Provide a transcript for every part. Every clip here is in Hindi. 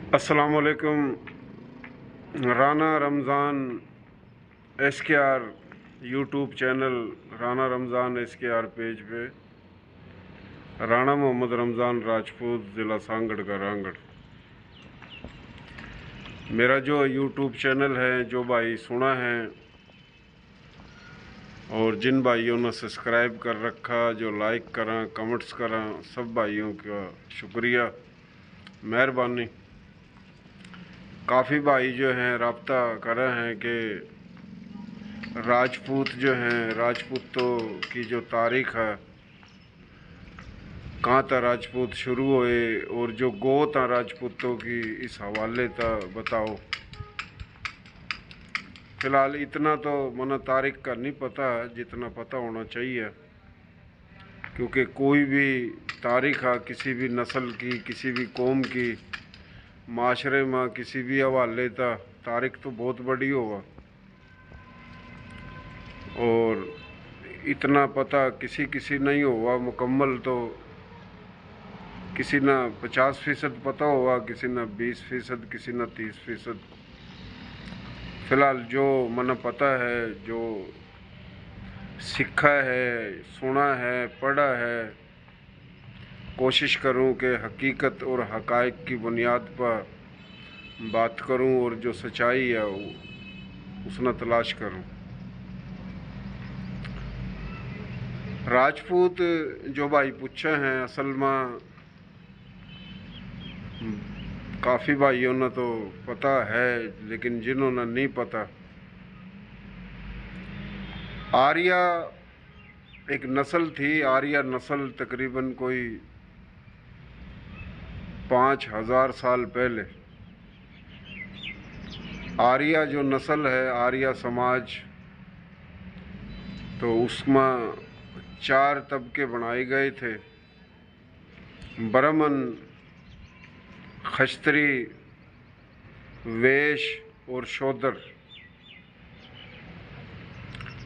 अस्सलामुअलैकुम। Rana Ramzan SKR YouTube channel, Rana Ramzan SKR page पे राना मोहम्मद रमज़ान राजपूत, ज़िला सांगड़ का रांगड़। मेरा जो यूट्यूब चैनल है, जो भाई सुना है और जिन भाइयों ने सब्सक्राइब कर रखा, जो लाइक करा, कमेंट्स करा, सब भाइयों का शुक्रिया, मेहरबानी। काफ़ी भाई जो हैं रब्ता कर रहे हैं कि राजपूत जो हैं, राजपूतों की जो तारीख़ है, कहाँ तक राजपूत शुरू हुए और जो गोत हैं राजपूतों की, इस हवाले तक बताओ। फ़िलहाल इतना तो मना तारीख़ का नहीं पता जितना पता होना चाहिए, क्योंकि कोई भी तारीख़ है किसी भी नस्ल की, किसी भी कौम की, माशरे में किसी भी हवाले तक तारीख़ तो बहुत बड़ी होगा। और इतना पता किसी किसी नहीं होगा मुकम्मल, तो किसी ना 50% पता होगा, किसी ना 20%, किसी ना 30%। फ़िलहाल जो मना पता है, जो सीखा है, सुना है, पढ़ा है, कोशिश करूं कि हकीकत और हक़ाइक़ की बुनियाद पर बात करूं और जो सच्चाई है उसने तलाश करूं। राजपूत जो भाई पूछे हैं, असल में काफ़ी भाइयों ने तो पता है, लेकिन जिन्होंने नहीं पता, आर्या एक नस्ल थी। आर्या नस्ल तकरीबन कोई 5000 साल पहले, आर्या जो नस्ल है, आर्या समाज, तो उसमें 4 तबके बनाए गए थे: ब्राह्मण, क्षत्रिय, वैश्य और शूद्र।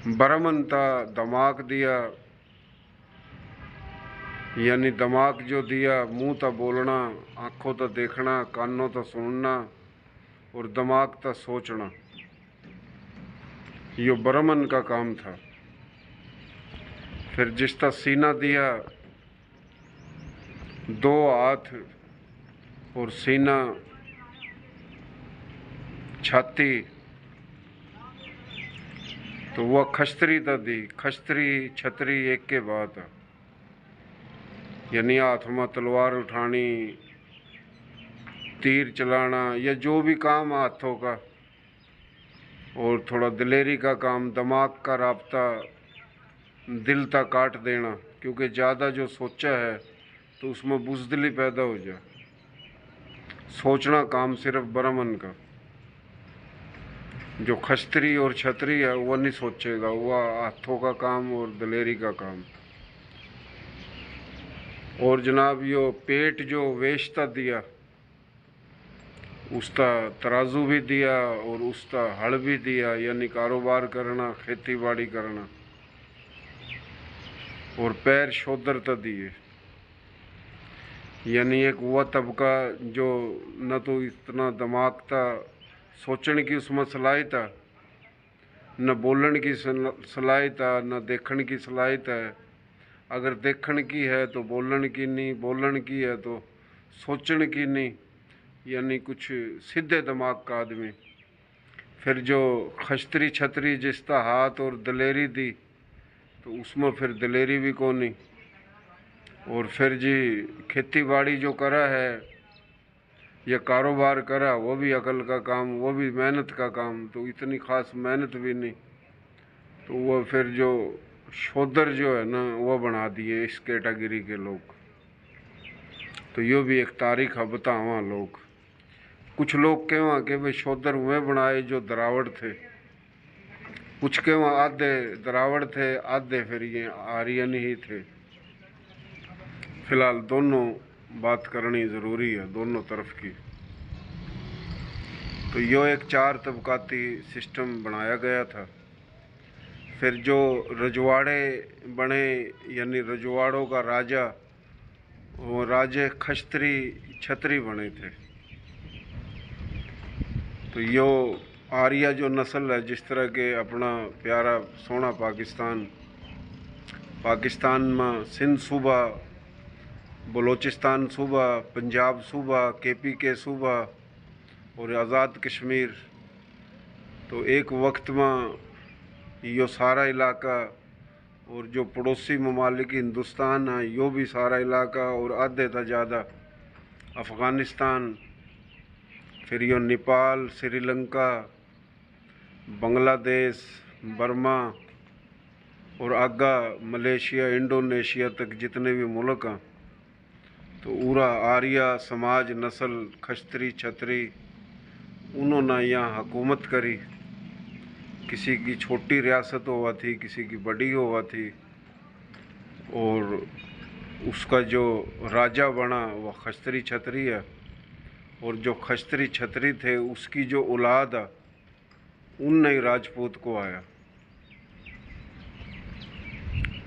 ब्राह्मण था दिमाग दिया, यानी दिमाग जो दिया, मुंह था बोलना, आँखों था देखना, कानों था सुनना और दिमाग था सोचना, यो ब्राह्मण का काम था। फिर जिसका सीना दिया, 2 हाथ और सीना, छाती, तो वह क्षत्रिय था दी। क्षत्रिय छत्री एक के बाद है, यानी हाथ में तलवार उठानी, तीर चलाना, या जो भी काम हाथों का, और थोड़ा दिलेरी का काम, दिमाग का राब्ता दिल तक काट देना, क्योंकि ज़्यादा जो सोचा है तो उसमें बुज़दिली पैदा हो जाए। सोचना काम सिर्फ ब्राह्मण का। जो क्षत्रिय और क्षत्रिय है वह नहीं सोचेगा, वह हाथों का काम और दिलेरी का काम। और जनाब यो पेट जो वेश्ता दिया, उसका तराजू भी दिया और उसका हल भी दिया, यानी कारोबार करना, खेती बाड़ी करना। और पैर शूद्र दिए, यानी एक वह तबका जो न तो इतना दिमाग था, सोचने की उसमें सलाहियत है, न बोलने की सलाहियत है, न देखने की सलाहियत है। अगर देखने की है तो बोलने की नहीं, बोलने की है तो सोचने की नहीं, यानी कुछ सीधे दिमाग का आदमी। फिर जो क्षत्रिय छत्री जिसका हाथ और दिलेरी दी, तो उसमें फिर दिलेरी भी कौन नहीं। और फिर जी खेती बाड़ी जो करा है या कारोबार करा, वो भी अकल का काम, वो भी मेहनत का काम, तो इतनी ख़ास मेहनत भी नहीं। तो वह फिर जो शूद्र जो है ना, वह बना दिए इस कैटेगरी के लोग। तो यो भी एक तारीख है, बतावा लोग। कुछ लोग के वहाँ के भाई शूद्र हुए बनाए जो द्रावड़ थे, कुछ के वहाँ आधे द्रावड़ थे, आधे फिर ये आर्यन ही थे। फ़िलहाल दोनों बात करनी ज़रूरी है, दोनों तरफ की। तो यो एक 4 तबकाती सिस्टम बनाया गया था। फिर जो रजवाड़े बने, यानी रजवाड़ों का राजा, वो राजे क्षत्रिय छत्री बने थे। तो यो आर्या जो नस्ल है, जिस तरह के अपना प्यारा सोना पाकिस्तान में सिंध सूबा, बलूचिस्तान सूबा, पंजाब सूबा, KPK सूबा और आज़ाद कश्मीर, तो एक वक्त में यो सारा इलाका और जो पड़ोसी ममालिक हिंदुस्तान है यो भी सारा इलाका और आधे था ज़्यादा अफ़ग़ानिस्तान, फिर यो नेपाल, श्रीलंका, बांग्लादेश, बर्मा और आगा मलेशिया, इंडोनेशिया तक जितने भी मुल्क हैं, तो पूरा आर्या समाज नस्ल खश्तरी छतरी उन्होंने यहाँ हुकूमत करी। किसी की छोटी रियासत हुआ थी, किसी की बड़ी हुआ थी, और उसका जो राजा बना वह खश्तरी छतरी है, और जो खश्तरी छतरी थे उसकी जो औलाद है उनने ही राजपूत को आया।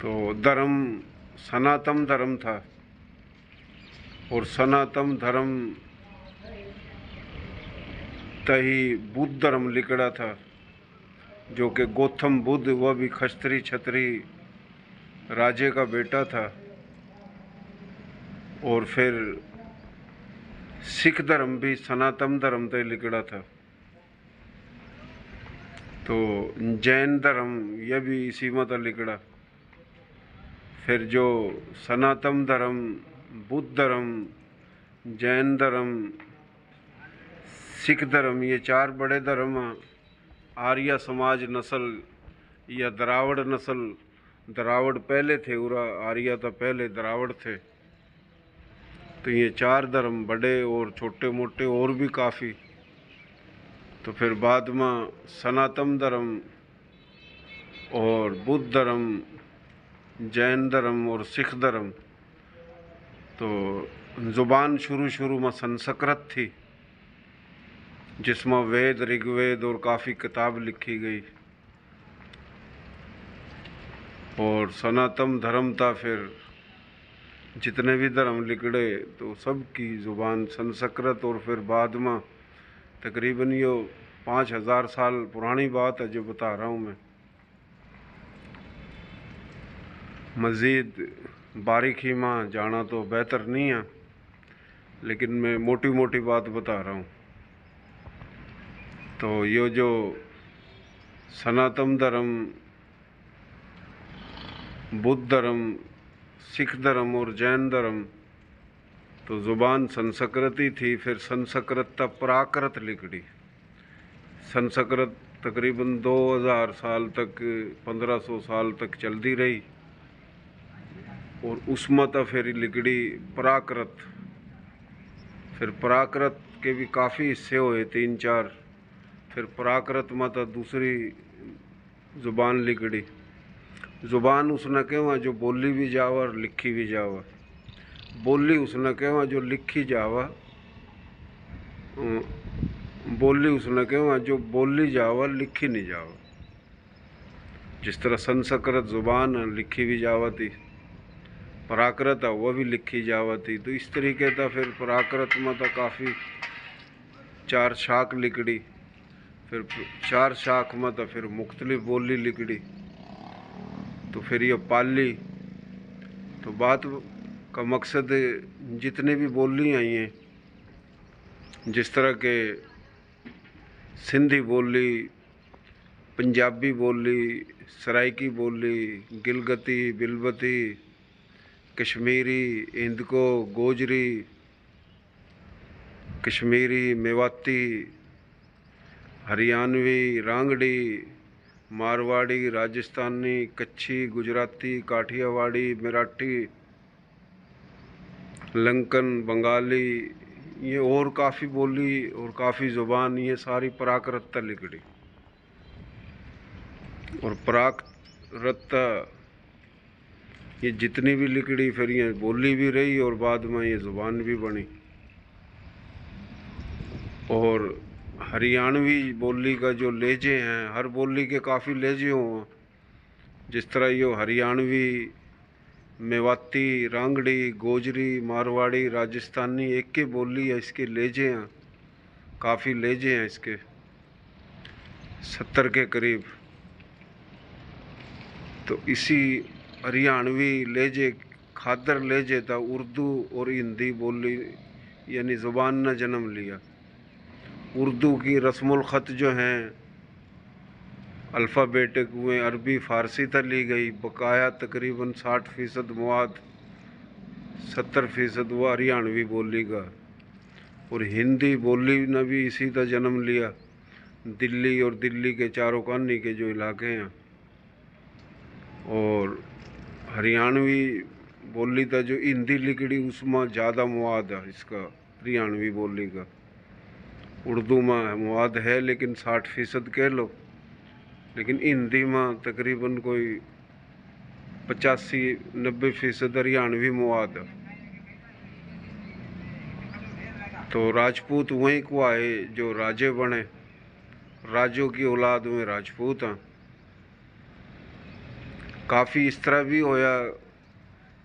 तो धर्म सनातन धर्म था, और सनातन धर्म तही बुद्ध धर्म लिखड़ा था, जो कि गौतम बुद्ध वह भी खश्तरी छतरी राजे का बेटा था। और फिर सिख धर्म भी सनातन धर्म तय लिखड़ा था। तो जैन धर्म यह भी इसी मत लिखड़ा। फिर जो सनातन धर्म, बुद्ध धर्म, जैन धर्म, सिख धर्म, ये चार बड़े धर्म आर्य समाज नस्ल या द्रावड़ नस्ल, द्रावड़ पहले थे और आर्य तो पहले द्रावड़ थे। तो ये चार धर्म बड़े और छोटे मोटे और भी काफ़ी। तो फिर बाद में सनातन धर्म और बुद्ध धर्म, जैन धर्म और सिख धर्म। तो ज़ुबान शुरू में संस्कृत थी, जिसमें वेद, ऋग्वेद और काफ़ी किताब लिखी गई। और सनातन धर्म था, फिर जितने भी धर्म लिखड़े तो सब की ज़ुबान संस्कृत। और फिर बाद में तकरीबन यो 5000 साल पुरानी बात है जो बता रहा हूँ मैं। मज़ीद बारीकी में जाना तो बेहतर नहीं है, लेकिन मैं मोटी मोटी बात बता रहा हूँ। तो ये जो सनातन धर्म, बुद्ध धर्म, सिख धर्म और जैन धर्म, तो ज़ुबान संस्कृत ही थी। फिर संस्कृत तक प्राकृत लिखड़ी। संस्कृत तकरीबन 2000 साल तक, 1500 साल तक चलती रही, और उसमें तो फिर लिखड़ी प्राकृत। फिर प्राकृत के भी काफ़ी हिस्से हुए, 3-4। फिर प्राकृत में तो दूसरी ज़ुबान लिखड़ी। ज़ुबान उसने कहवा जो बोली भी जावा और लिखी भी जावा। बोली उसने कहवा जो लिखी जावा, बोली उसने कहवा जो बोली जावा लिखी नहीं जावा। जिस तरह संस्कृत ज़ुबान लिखी भी जावा थी, प्राकृत है वह भी लिखी जावा थी। तो इस तरीके था। फिर प्राकृत में तो काफ़ी 4 शाख लिखड़ी। फिर 4 शाख में तो फिर मुख्तलिफ बोली लिखड़ी। तो फिर ये पाली। तो बात का मकसद जितने भी बोली आई हैं, जिस तरह के सिंधी बोली, पंजाबी बोली, सराइकी बोली, गिलगती, बिलबती, कश्मीरी, हिंदको, गोजरी, कश्मीरी, मेवाती, हरियाणवी, रांगड़ी, मारवाड़ी, राजस्थानी, कच्छी, गुजराती, काठियावाड़ी, मराठी, लंकन, बंगाली, ये और काफ़ी बोली और काफ़ी ज़ुबान, ये सारी प्राकृत लिखड़ी। और प्राकृत ये जितनी भी लिखड़ी फिर ये बोली भी रही और बाद में ये ज़ुबान भी बनी। और हरियाणवी बोली का जो लहजे हैं, हर बोली के काफ़ी लहजे हों। जिस तरह यो हरियाणवी, मेवाती, रांगड़ी, गोजरी, मारवाड़ी, राजस्थानी एक के बोली है, इसके लहजे हैं, काफ़ी लहजे हैं इसके। 70 के करीब। तो इसी हरियाणवी लहजे खादर लहजे था उर्दू और हिंदी बोली यानी ज़ुबान ने जन्म लिया। उर्दू की रस्मुल ख़त जो हैं अल्फ़ाबेटिक हुए अरबी फ़ारसी तक ली गई। बकाया तकरीबन 60% मवाद 70% वो हरियाणवी बोली का। और हिंदी बोली ने भी इसी का जन्म लिया। दिल्ली और दिल्ली के चारों कानी के जो इलाके हैं, और हरियाणवी बोली था जो हिंदी लिखड़ी उसमें ज़्यादा मवाद है इसका हरियाणवी बोली का। उर्दू में मवाद है लेकिन 60% कह लो, लेकिन हिंदी में तकरीबन कोई 85-90% हरियाणवी मवाद है। तो राजपूत वहीं को आए जो राजे बने, राजों की औलाद में राजपूत हैं। काफ़ी इस तरह भी होया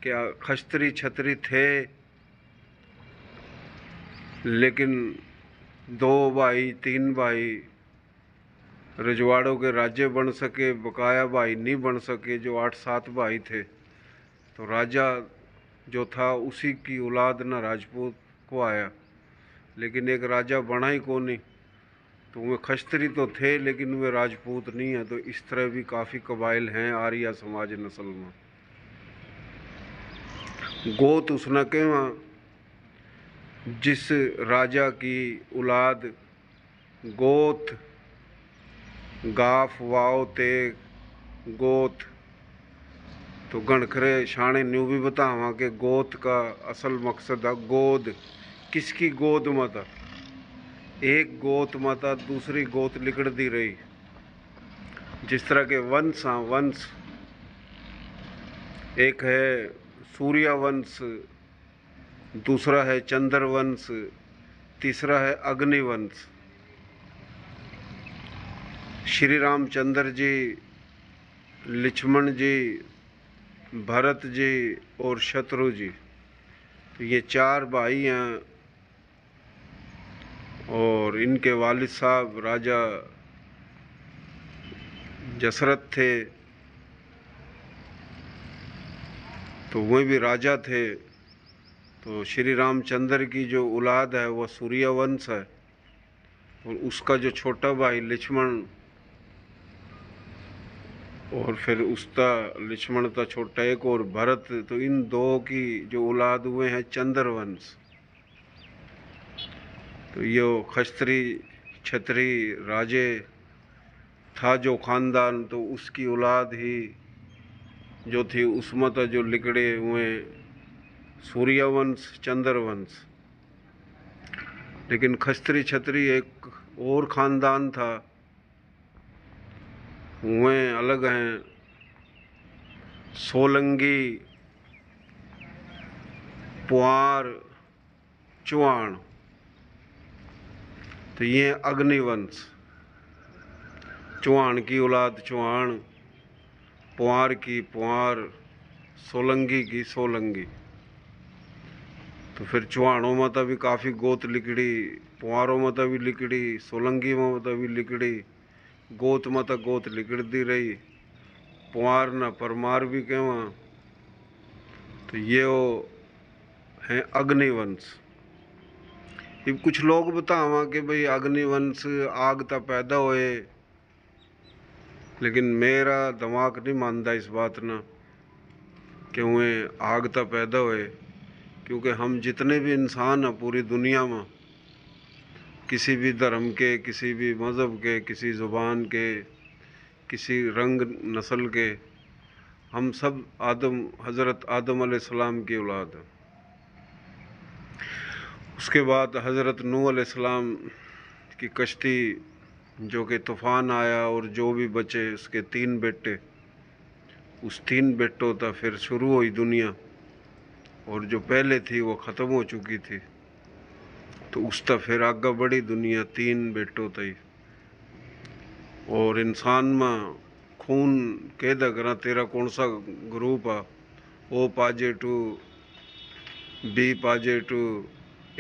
क्या खस्त्री छतरी थे, लेकिन 2 भाई 3 भाई रजवाड़ों के राज्य बन सके, बकाया भाई नहीं बन सके जो 8-7 भाई थे। तो राजा जो था उसी की औलाद न राजपूत को आया, लेकिन एक राजा बना ही कौन नहीं। तो वे खस्त्री तो थे लेकिन वे राजपूत नहीं है। तो इस तरह भी काफ़ी कबाइल हैं आर्या समाज नस्ल में। गोत उसने कहवा जिस राजा की औलाद गोत गाफ वाओ ते गोत। तो गणखरे शाणे न्यू भी बतावा कि गोत का असल मकसद है गोद। किसकी गोद में था? एक गोत में था, दूसरी गोत लिकड़ती रही। जिस तरह के वंश हैं, वंश एक है सूर्य वंश, दूसरा है चंद्र वंश, तीसरा है अग्नि वंश। श्री रामचंद्र जी, लक्ष्मण जी, भरत जी और शत्रु जी, तो ये 4 भाई हैं। और इनके वालिद साहब राजा दशरथ थे, तो वह भी राजा थे। तो श्री रामचंद्र की जो औलाद है वह सूर्यवंश है, और उसका जो छोटा भाई लक्ष्मण, और फिर उसका लक्ष्मण का छोटा एक और भरत, तो इन 2 की जो औलाद हुए हैं चंद्रवंश। तो ये खस्त्री छत्री राजे था जो ख़ानदान, तो उसकी औलाद ही जो थी उसमें तो जो लिकड़े हुए सूर्यवंश चंद्रवंश। लेकिन खस्त्री छत्री एक और ख़ानदान था, वह अलग हैं सोलंगी, पुआर, चौहान। तो ये अग्निवंश। चौहान की औलाद चौहान, पुआर की पुआर, सोलंगी की सोलंगी। तो फिर चौहानों में तो भी काफ़ी गोत लिकड़ी, पुआरों में तो भी लिकड़ी, सोलंगी में तो भी लिकड़ी, गोत में तो गोत लिकड़ती रही। पुआर न परमार भी कहवा। तो ये वो हैं अग्निवंश। अब कुछ लोग बतावा कि भाई अग्निवंश आग ता पैदा होए, लेकिन मेरा दिमाग नहीं मानता इस बात ना कि वह आग ता पैदा होए। क्योंकि हम जितने भी इंसान हैं पूरी दुनिया में, किसी भी धर्म के, किसी भी मज़हब के, किसी ज़ुबान के, किसी रंग नस्ल के, हम सब हज़रत आदम अलैहिस्सलाम की औलाद हैं। उसके बाद हज़रत नूह अलैहिस्सलाम की कश्ती जो कि तूफ़ान आया और जो भी बचे उसके 3 बेटे, उस 3 बेटों तक फिर शुरू हुई दुनिया, और जो पहले थी वो ख़त्म हो चुकी थी। तो उस तक फिर आगे बढ़ी दुनिया 3 बेटों तक। और इंसान में खून कैद करा तेरा कौन सा ग्रुप है, O positive, B positive,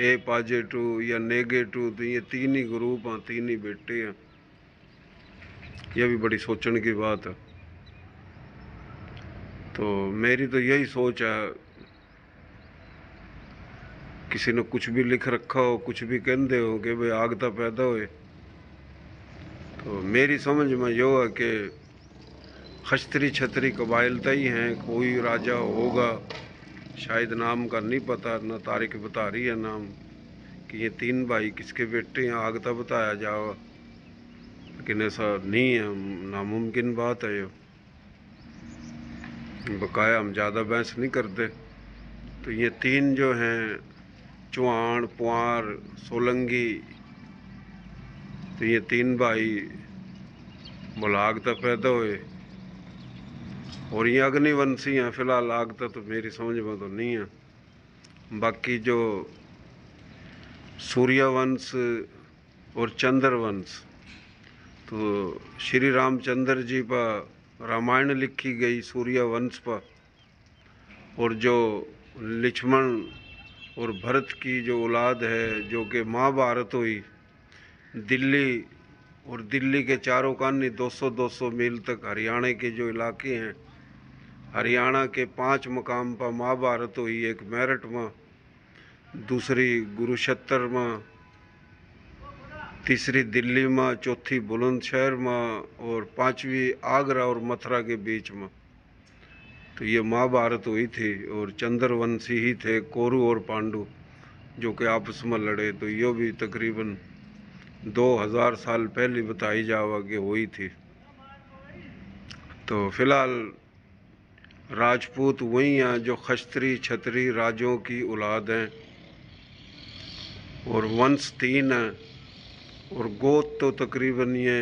A positive या नेगेटिव। तो ये 3 ही ग्रुप हैं, 3 ही बेटे हैं। यह भी बड़ी सोचने की बात है। तो मेरी तो यही सोच है, किसी ने कुछ भी लिख रखा हो, कुछ भी कहते हो कि भाई आगता पैदा होए, तो मेरी समझ में यो है कि खश्तरी छतरी कबाइलता ही हैं। कोई राजा होगा, शायद नाम का नहीं पता, न तारीख बता रही है नाम, कि ये 3 भाई किसके बेटे हैं, आगता बताया जाओ, लेकिन ऐसा नहीं है, नामुमकिन बात है। ये बकाया हम ज़्यादा बहस नहीं करते। तो ये 3 जो हैं, चौहान, पुआर, सोलंगी, तो ये 3 भाई बोला आगता पैदा हुए, और ये अग्निवंशी हैं। फिलहाल आगता तो मेरी समझ में तो नहीं है। बाकी जो सूर्यवंश और चंद्रवंश, तो श्री रामचंद्र जी पर रामायण लिखी गई सूर्यवंश पर, और जो लक्ष्मण और भरत की जो औलाद है, जो कि महाभारत हुई, दिल्ली और दिल्ली के चारों कानी 200-200 मील तक हरियाणा के जो इलाके हैं, हरियाणा के 5 मकाम पर महाभारत हुई। एक मेरठ में, दूसरी कुरुक्षेत्र में, तीसरी दिल्ली में, चौथी बुलंदशहर में, और 5वीं आगरा और मथुरा के बीच में। तो ये महाभारत हुई थी, और चंद्रवंशी ही थे कौरव और पांडु, जो कि आपस में लड़े। तो ये भी तकरीबन 2000 साल पहले बताई जावा कि हुई थी। तो फिलहाल राजपूत वही हैं जो खश्तरी छतरी राजों की औलाद हैं, और वंश 3 हैं, और गोत तो तकरीबन ये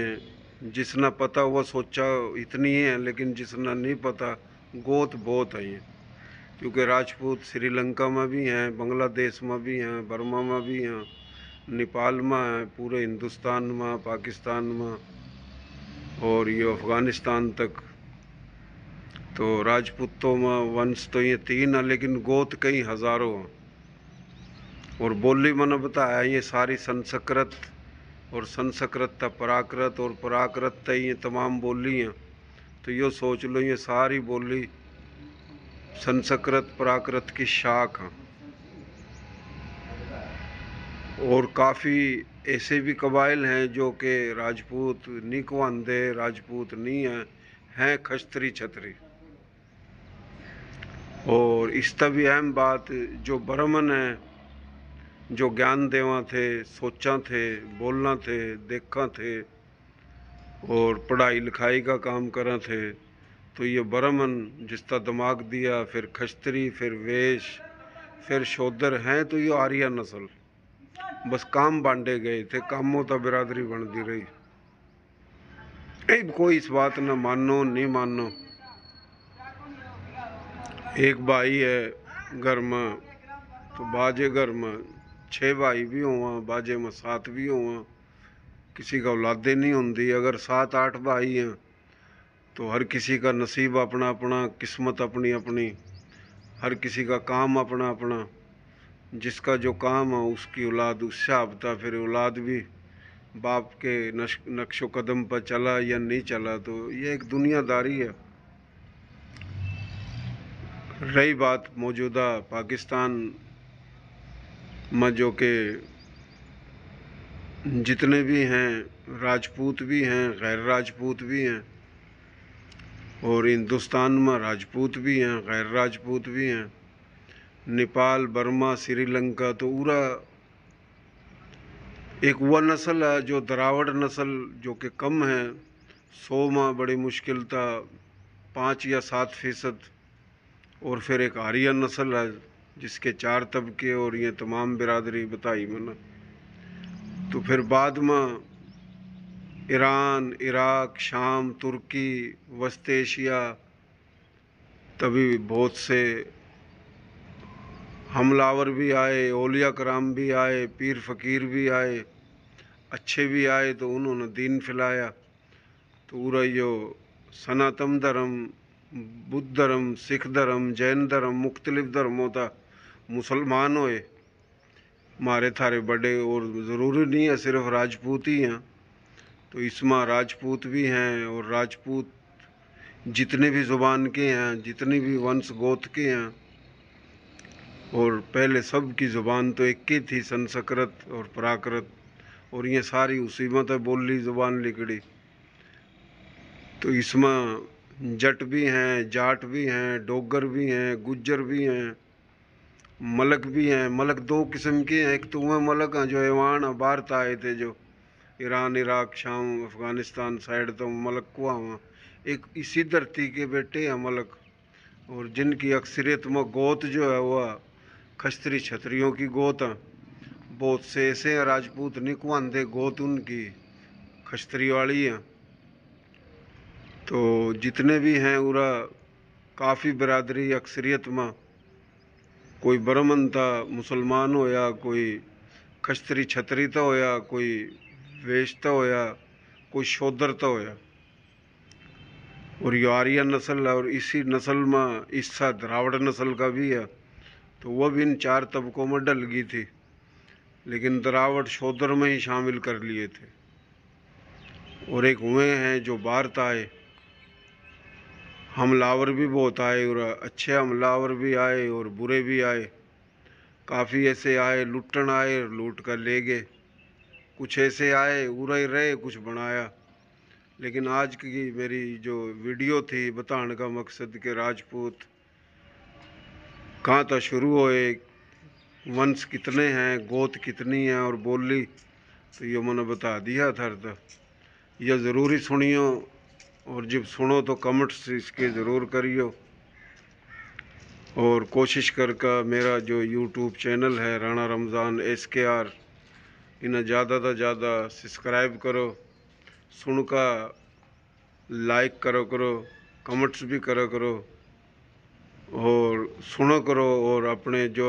जिसना पता वो सोचा इतनी ही है, लेकिन जिसना नहीं पता गोत बहुत है ये। क्योंकि राजपूत श्रीलंका में भी हैं, बांग्लादेश में भी हैं, बर्मा में भी हैं, नेपाल में हैं, पूरे हिंदुस्तान में, पाकिस्तान में, और ये अफ़गानिस्तान तक। तो राजपूतों में वंश तो ये 3 है, लेकिन गोत कई हज़ारों हैं। और बोली मैंने बताया ये सारी संस्कृत, और संस्कृत प्राकृत, और प्राकृत ये तमाम बोली हैं। तो ये सोच लो ये सारी बोली संस्कृत प्राकृत की शाख हैं। और काफ़ी ऐसे भी कबाइल हैं जो कि राजपूत नहीं कहवाते, राजपूत नहीं हैं खश्तरी छतरी। और इसका भी अहम बात, जो ब्राह्मण हैं, जो ज्ञान देवा थे, सोचा थे, बोलना थे, देखा थे, और पढ़ाई लिखाई का काम करा थे, तो ये ब्राह्मण जिसका दिमाग दिया, फिर खश्तरी, फिर वेश, फिर शूद्र हैं। तो ये आर्य नस्ल, बस काम बांटे गए थे, कामों तो बिरादरी बनती रही। कोई इस बात न मानो नहीं मानो। एक भाई है घर में, तो बाजे घर में 6 भाई भी हुआ, बाजे में 7 भी हुआ, किसी का औलादे नहीं होती। अगर 7-8 भाई हैं तो हर किसी का नसीब अपना अपना, किस्मत अपनी अपनी, हर किसी का काम अपना अपना। जिसका जो काम है उसकी औलाद उससे हाबता, फिर औलाद भी बाप के नक्शो कदम पर चला या नहीं चला। तो ये एक दुनियादारी है। रही बात मौजूदा पाकिस्तान में, जो कि जितने भी हैं राजपूत भी हैं, गैर राजपूत भी हैं, और हिंदुस्तान में राजपूत भी हैं, गैर राजपूत भी हैं। नेपाल, बर्मा, श्रीलंका, तो पूरा एक वह नस्ल है जो द्राविड़ नस्ल, जो कि कम है, 100 में बड़ी मुश्किल था 5 या 7%। और फिर एक आर्य नस्ल है जिसके 4 तबके, और ये तमाम बिरादरी बताई मैंने। तो फिर बाद में ईरान, इराक, शाम, तुर्की, वस्त एशिया, तभी बहुत से हमलावर भी आए, औलिया कराम भी आए, पीर फ़कीर भी आए, अच्छे भी आए, तो उन्होंने दीन फैलाया। तो पूरा यो सनातन धर्म, बुद्ध धर्म, सिख धर्म, जैन धर्म, मुख्तलिफ धर्मों का मुसलमान होए मारे थारे बड़े। और ज़रूरी नहीं है सिर्फ राजपूत ही हैं, तो इसमें राजपूत भी हैं, और राजपूत जितने भी ज़ुबान के हैं, जितने भी वंश गोत के हैं, और पहले सब की ज़ुबान तो एक ही थी, संस्कृत और प्राकृत, और ये सारी उसी में तो बोली ज़ुबान लिखड़ी। तो इसमें जट भी हैं, जाट भी हैं, डोगर भी हैं, गुज्जर भी हैं, मलक भी हैं। मलक दो किस्म के हैं, एक तो वह मलक हैं जो ईवान भारत आए थे, जो ईरान, इराक, शाम, अफ़गानिस्तान साइड तो मलक हुआ वहाँ, एक इसी धरती के बेटे हैं मलक, और जिनकी अक्सरियत में गोत जो है वह खस्त्री क्षत्रियों की गोत है। बहुत से ऐसे हैं राजपूत निकवांदे गोत उनकी खस्त्री वाली है। तो जितने भी हैं उरा काफ़ी बिरादरी अक्सरियत में, कोई ब्राह्मण था, मुसलमान होया, कोई खस्त्री छतरी तो होया, कोई वेश तो होया, कोई शोदर तो होया। और ये आर्य नस्ल है, और इसी नस्ल में हिस्सा द्राविड़ नस्ल का भी है। तो वह भी इन चार तबकों में डल गई थी, लेकिन द्राविड़ शोदर में ही शामिल कर लिए थे। और एक हुए हैं जो भारत आए, हमलावर भी बहुत आए, और अच्छे हमलावर भी आए और बुरे भी आए। काफ़ी ऐसे आए लुट्टन आए, लूट कर ले गए। कुछ ऐसे आए उड़े रहे, कुछ बनाया। लेकिन आज की मेरी जो वीडियो थी बताने का मकसद कि राजपूत कहाँ तक शुरू हुए, वंश कितने हैं, गोत कितनी है और बोली, तो ये मैंने बता दिया था। तो यह ज़रूरी सुनियो, और जब सुनो तो कमेंट्स इसके ज़रूर करियो। और कोशिश करके मेरा जो यूट्यूब चैनल है राणा रमज़ान SKR, इन्हें ज़्यादा से ज़्यादा सब्सक्राइब करो, सुन का लाइक करो, कमेंट्स भी करो, और सुनो करो। और अपने जो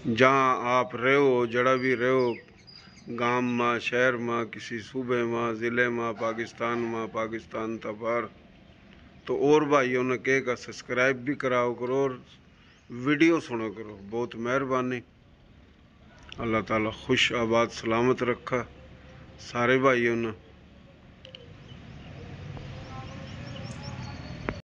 जहाँ आप रहो, जड़ा भी रहो, गांव में, शहर में, किसी सूबे में, ज़िले में, पाकिस्तान था बाहर, तो और भाइयों ने कह का सब्सक्राइब भी कराओ करो और वीडियो सुनो करो। बहुत मेहरबानी। अल्लाह ताला खुश आबाद सलामत रखा सारे भाइयों ने।